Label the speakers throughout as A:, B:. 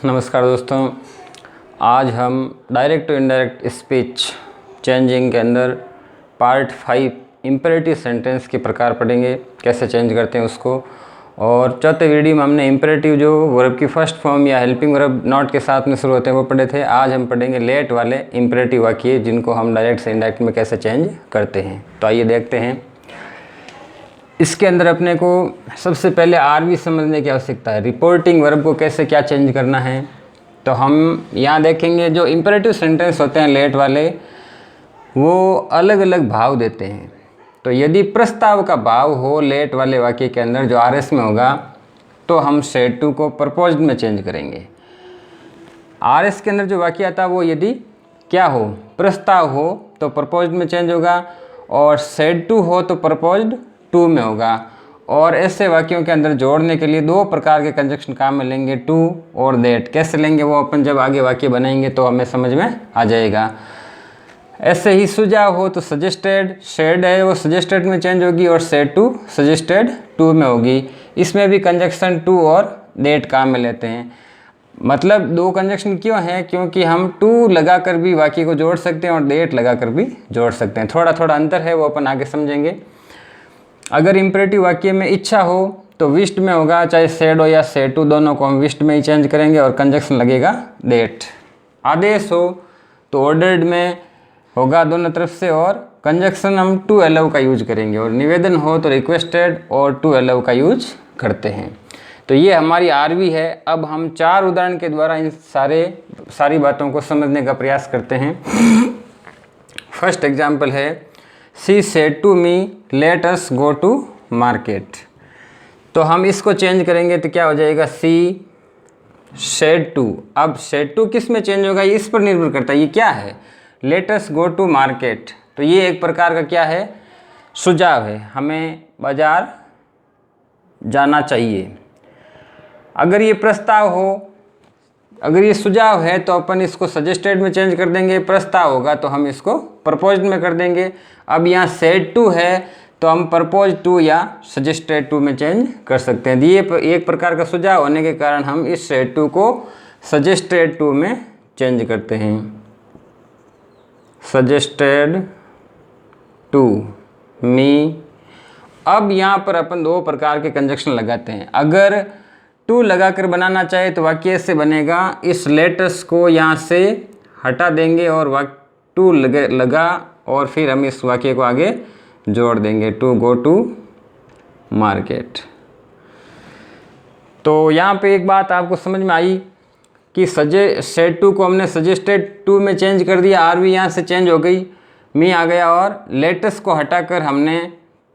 A: नमस्कार दोस्तों, आज हम direct to indirect speech changing के अंदर पार्ट 5 इम्पेरेटिव सेंटेंस के प्रकार पढ़ेंगे, कैसे चेंज करते हैं उसको। और चौथे वीडियो में हमने इम्पेरेटिव जो वर्ब की फर्स्ट फॉर्म या हेल्पिंग वर्ब नॉट के साथ में शुरू होते हैं वो पढ़े थे। आज हम पढ़ेंगे लेट वाले इम्पेरेटिव वाक्य जिनको हम डायरेक्ट से इनडायरेक्ट में कैसे चेंज करते हैं। तो आइए देखते हैं। इसके अंदर अपने को सबसे पहले आरवी समझने की आवश्यकता है। रिपोर्टिंग वर्ब को कैसे क्या चेंज करना है, तो हम यहाँ देखेंगे जो इम्पेरेटिव सेंटेंस होते हैं लेट वाले, वो अलग अलग भाव देते हैं। तो यदि प्रस्ताव का भाव हो लेट वाले वाक्य के अंदर जो आरएस में होगा, तो हम सेड टू को प्रपोज्ड में चेंज करेंगे। आरएस के अंदर जो वाक्य आता है वो यदि क्या हो, प्रस्ताव हो तो प्रपोज्ड में चेंज होगा, और सेड टू हो तो प्रपोज्ड टू में होगा। और ऐसे वाक्यों के अंदर जोड़ने के लिए दो प्रकार के कंजक्शन काम में लेंगे, टू और दैट। कैसे लेंगे वो अपन जब आगे वाक्य बनाएंगे तो हमें समझ में आ जाएगा। ऐसे ही सुझाव हो तो सजेस्टेड, शेड है वो सजेस्टेड में चेंज होगी, और सेड टू सजेस्टेड टू में होगी। इसमें भी कंजक्शन टू और दैट काम में लेते हैं। मतलब दो कंजक्शन क्यों हैं, क्योंकि हम टू लगाकर भी वाक्य को जोड़ सकते हैं और दैट लगाकर भी जोड़ सकते हैं। थोड़ा थोड़ा अंतर है, वो अपन आगे समझेंगे। अगर इम्पेरेटिव वाक्य में इच्छा हो तो विश्ड में होगा, चाहे सेड हो या सेड टू, दोनों को हम विश्ड में ही चेंज करेंगे और कंजक्शन लगेगा दैट। आदेश हो तो ऑर्डर्ड में होगा दोनों तरफ से, और कंजक्शन हम टू अलाउ का यूज करेंगे। और निवेदन हो तो रिक्वेस्टेड और टू अलाउ का यूज करते हैं। तो ये हमारी आरवी है। अब हम 4 उदाहरण के द्वारा इन सारी बातों को समझने का प्रयास करते हैं। फर्स्ट एग्जाम्पल है, she said to me let us go to market. तो हम इसको चेंज करेंगे तो क्या हो जाएगा, सी सेड टू। अब सेड टू किस में चेंज होगा, ये इस पर निर्भर करता है। ये क्या है, let us go to market. तो ये एक प्रकार का क्या है, सुझाव है, हमें बाजार जाना चाहिए। अगर ये प्रस्ताव हो, अगर ये सुझाव है तो अपन इसको सजेस्टेड में चेंज कर देंगे। प्रस्ताव होगा तो हम इसको प्रपोज्ड में कर देंगे। अब यहाँ सेड टू है तो हम प्रपोज टू या सजेस्टेड टू में चेंज कर सकते हैं। ये एक प्रकार का सुझाव होने के कारण हम इस सेड टू को सजेस्टेड टू में चेंज करते हैं। Suggested to me. अब यहाँ पर अपन दो प्रकार के कंजक्शन लगाते हैं। अगर टू लगाकर बनाना चाहे तो वाक्य से बनेगा, इस लेटस को यहाँ से हटा देंगे और टू लगा और फिर हम इस वाक्य को आगे जोड़ देंगे, टू गो टू मार्केट। तो यहाँ पे एक बात आपको समझ में आई कि सेड टू को हमने सजेस्टेड टू में चेंज कर दिया, आरवी यहाँ से चेंज हो गई, मी आ गया, और लेटस को हटाकर हमने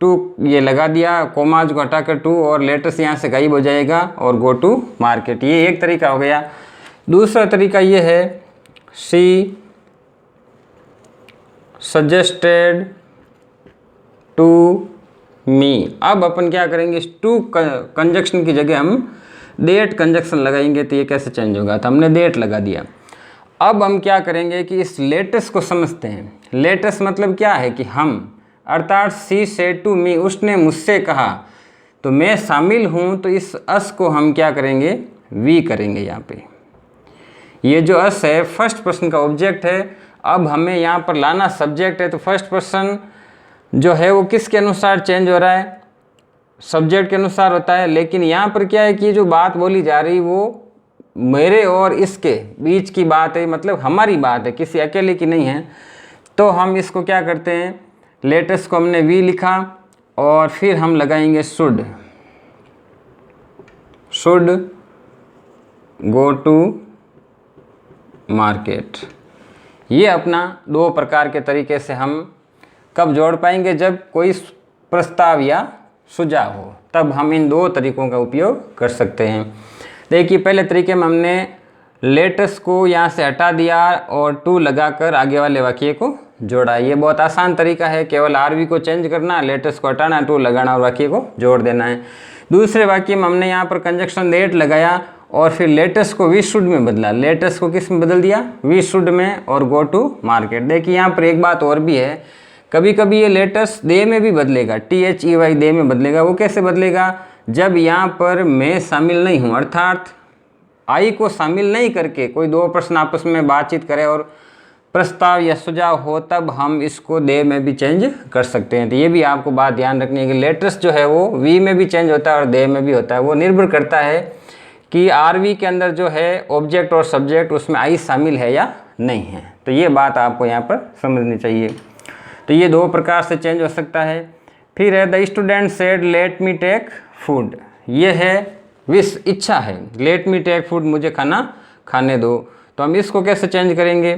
A: टू ये लगा दिया, कोमाज को हटाकर टू, और लेटस यहाँ से गायब हो जाएगा और गो टू मार्केट। ये एक तरीका हो गया। दूसरा तरीका ये है, शी सजेस्टेड टू मी। अब अपन क्या करेंगे, इस टू कंजक्शन की जगह हम दैट कंजक्शन लगाएंगे। तो ये कैसे चेंज होगा, तो हमने दैट लगा दिया। अब हम क्या करेंगे कि इस लेटस को समझते हैं। लेटस मतलब क्या है कि हम, अर्थात शी सेड टू मी, उसने मुझसे कहा, तो मैं शामिल हूँ, तो इस अस को हम क्या करेंगे, वी करेंगे। यहाँ पे ये जो अस है फर्स्ट पर्सन का ऑब्जेक्ट है। अब हमें यहाँ पर लाना सब्जेक्ट है, तो फर्स्ट पर्सन जो है वो किसके अनुसार चेंज हो रहा है, सब्जेक्ट के अनुसार होता है। लेकिन यहाँ पर क्या है कि जो बात बोली जा रही वो मेरे और इसके बीच की बात है, मतलब हमारी बात है, किसी अकेले की नहीं है। तो हम इसको क्या करते हैं, लेटेस्ट को हमने वी लिखा और फिर हम लगाएंगे शुड गो टू मार्केट। ये अपना दो प्रकार के तरीके से हम कब जोड़ पाएंगे, जब कोई प्रस्ताव या सुझाव हो, तब हम इन दो तरीकों का उपयोग कर सकते हैं। देखिए पहले तरीके में हमने लेटेस्ट को यहाँ से हटा दिया और टू लगाकर आगे वाले वाक्य को जोड़ा। ये बहुत आसान तरीका है, केवल आरवी को चेंज करना, लेटेस्ट को हटाना, टू लगाना और वाक्य को जोड़ देना है। दूसरे वाक्य में हमने यहाँ पर कंजक्शन दैट लगाया और फिर लेटेस्ट को वी शुड में बदला। लेटेस्ट को किस में बदल दिया, वी शुड में, और गो टू मार्केट। देखिए यहाँ पर एक बात और भी है, कभी कभी ये लेटेस्ट दे में भी बदलेगा, THEY दे में बदलेगा। वो कैसे बदलेगा, जब यहाँ पर मैं शामिल नहीं हूँ, अर्थात आई को शामिल नहीं करके कोई दो प्रश्न आपस में बातचीत करें और प्रस्ताव या सुझाव हो, तब हम इसको दे में भी चेंज कर सकते हैं। तो ये भी आपको बात ध्यान रखनी है कि लेटर्स जो है वो वी में भी चेंज होता है और दे में भी होता है। वो निर्भर करता है कि आरवी के अंदर जो है ऑब्जेक्ट और सब्जेक्ट उसमें आई शामिल है या नहीं है। तो ये बात आपको यहाँ पर समझनी चाहिए। तो ये दो प्रकार से चेंज हो सकता है। फिर है the student said let me take food. ये है विश, इच्छा है, लेट मी टेक फूड, मुझे खाना खाने दो। तो हम इसको कैसे चेंज करेंगे?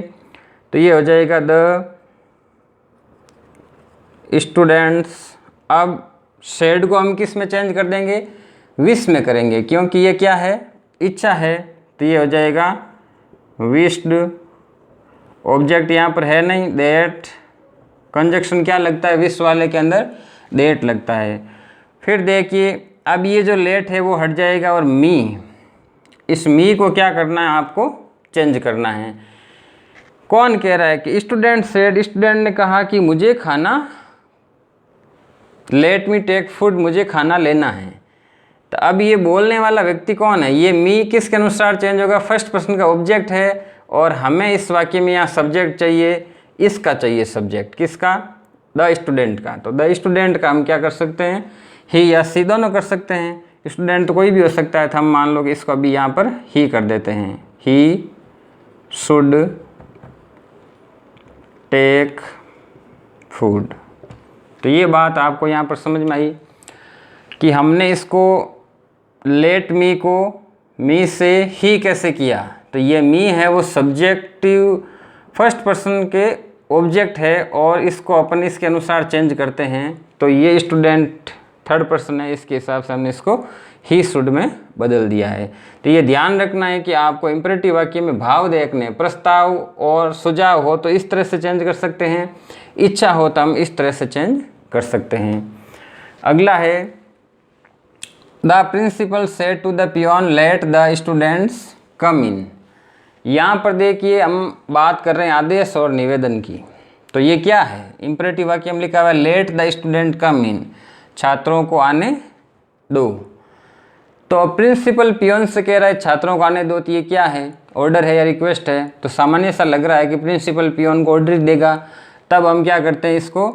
A: तो ये हो जाएगा द स्टूडेंट्स। अब सेड को हम किस में चेंज कर देंगे? विश में करेंगे, क्योंकि ये क्या है? इच्छा है। तो ये हो जाएगा विश्ड। ऑब्जेक्ट यहाँ पर है नहीं, दैट। कंजक्शन क्या लगता है विश वाले के अंदर? दैट लगता है। फिर देखिए अब ये जो लेट है वो हट जाएगा और मी, इस मी को क्या करना है? आपको चेंज करना है। कौन कह रहा है कि स्टूडेंट सेड, स्टूडेंट ने कहा कि मुझे खाना, लेट मी टेक फूड, मुझे खाना लेना है। तो अब ये बोलने वाला व्यक्ति कौन है? ये मी किसके अनुसार चेंज होगा? फर्स्ट पर्सन का ऑब्जेक्ट है और हमें इस वाक्य में यहाँ सब्जेक्ट चाहिए, इसका चाहिए सब्जेक्ट, किसका? द स्टूडेंट का। तो द स्टूडेंट का हम क्या कर सकते हैं? ही या सी दोनों कर सकते हैं। स्टूडेंट तो कोई भी हो सकता है, तो हम मान लो कि इसको अभी यहाँ पर ही कर देते हैं। He should take food. तो ये बात आपको यहाँ पर समझ में आई कि हमने इसको लेट मी को मी से ही कैसे किया। तो ये मी है वो सब्जेक्टिव फर्स्ट पर्सन के ऑब्जेक्ट है और इसको अपन इसके अनुसार चेंज करते हैं। तो ये स्टूडेंट थर्ड पर्सन है, इसके हिसाब से हमने इसको ही शुड में बदल दिया है। तो ये ध्यान रखना है कि आपको इम्परेटिव वाक्य में भाव देखने, प्रस्ताव और सुझाव हो तो इस तरह से चेंज कर सकते हैं, इच्छा हो तो हम इस तरह से चेंज कर सकते हैं। अगला है the principal said to the peon let the students come in. यहाँ पर देखिए हम बात कर रहे हैं आदेश और निवेदन की। तो ये क्या है? इम्परेटिव वाक्य में लिखा हुआ है लेट द स्टूडेंट कम इन, छात्रों को आने दो। तो प्रिंसिपल पियोन से कह रहा है छात्रों को आने दो, तो ये क्या है? ऑर्डर है या रिक्वेस्ट है? तो सामान्य सा लग रहा है कि प्रिंसिपल पियोन को ऑर्डर देगा। तब हम क्या करते हैं? इसको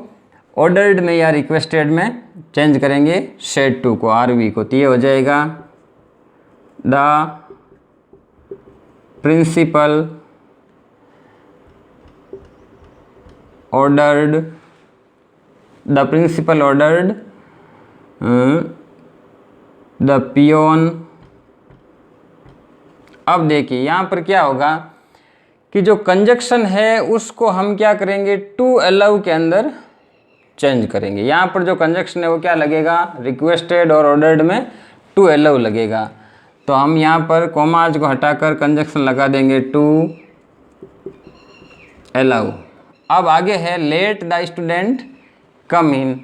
A: ऑर्डर्ड में या रिक्वेस्टेड में चेंज करेंगे सेड टू को, आरवी को। तो ये हो जाएगा the principal ordered, the principal ordered the peon. अब देखिए यहाँ पर क्या होगा कि जो कंजक्शन है उसको हम क्या करेंगे? टू अलाउ के अंदर चेंज करेंगे। यहाँ पर जो कंजक्शन है वो क्या लगेगा? रिक्वेस्टेड और ऑर्डर्ड में टू अलाउ लगेगा। तो हम यहाँ पर कॉमाज को हटाकर कंजक्शन लगा देंगे टू अलाउ। अब आगे है लेट द स्टूडेंट कम इन।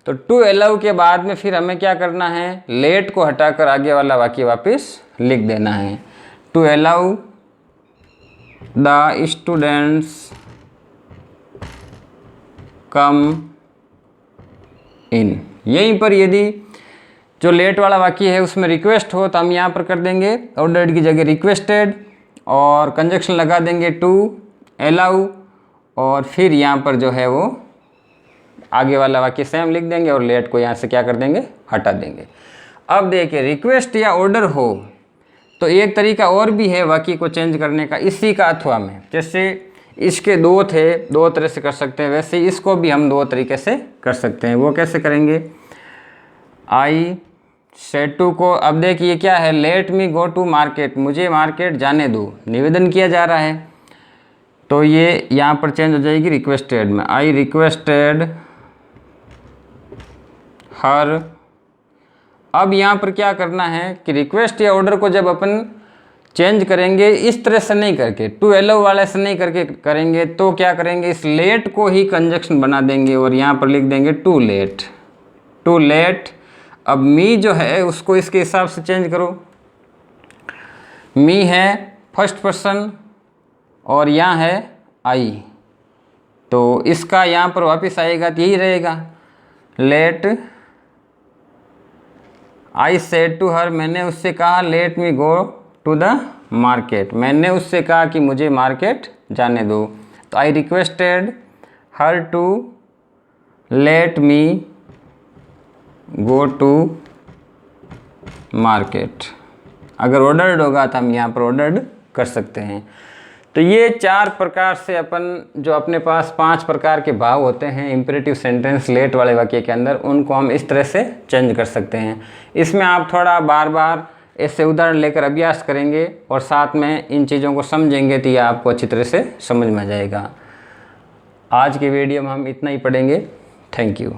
A: तो टू अलाउ के बाद में फिर हमें क्या करना है? लेट को हटाकर आगे वाला वाक्य वापस लिख देना है। To allow the students come इन। यहीं पर यदि जो लेट वाला वाक्य है उसमें रिक्वेस्ट हो तो हम यहाँ पर कर देंगे ऑर्डर्ड की जगह रिक्वेस्टेड और कंजक्शन लगा देंगे टू अलाउ और फिर यहाँ पर जो है वो आगे वाला वाक्य सेम लिख देंगे और लेट को यहाँ से क्या कर देंगे? हटा देंगे। अब देखिए रिक्वेस्ट या ऑर्डर हो तो एक तरीका और भी है वाक्य को चेंज करने का, इसी का अथवा में। जैसे इसके दो थे, दो तरह से कर सकते हैं, वैसे इसको भी हम दो तरीके से कर सकते हैं। वो कैसे करेंगे? आई सेड टू को, अब देखिए क्या है? Let me go to market, मुझे मार्केट जाने दो, निवेदन किया जा रहा है। तो ये यहाँ पर चेंज हो जाएगी रिक्वेस्टेड में। आई रिक्वेस्टेड हर। अब यहाँ पर क्या करना है कि रिक्वेस्ट या ऑर्डर को जब अपन चेंज करेंगे इस तरह से नहीं करके, टू अलाउ वाले से नहीं करके करेंगे, तो क्या करेंगे? इस लेट को ही कंजक्शन बना देंगे और यहाँ पर लिख देंगे टू लेट। To late. अब मी जो है उसको इसके हिसाब से चेंज करो। मी है फर्स्ट पर्सन और यहाँ है आई, तो इसका यहाँ पर वापस आएगा तो यही रहेगा let. I said to her, मैंने उससे कहा let me go to the market, मैंने उससे कहा कि मुझे मार्केट जाने दो, तो I requested her to let me go to market. अगर ऑर्डर्ड होगा तो हम यहाँ पर ऑर्डर्ड कर सकते हैं। तो ये 4 प्रकार से अपन जो अपने पास 5 प्रकार के भाव होते हैं इम्पेरेटिव सेंटेंस लेट वाले वाक्य के अंदर, उनको हम इस तरह से चेंज कर सकते हैं। इसमें आप थोड़ा बार बार ऐसे उदाहरण लेकर अभ्यास करेंगे और साथ में इन चीज़ों को समझेंगे तो ये आपको अच्छी तरह से समझ में आ जाएगा। आज की वीडियो में हम इतना ही पढ़ेंगे। Thank you.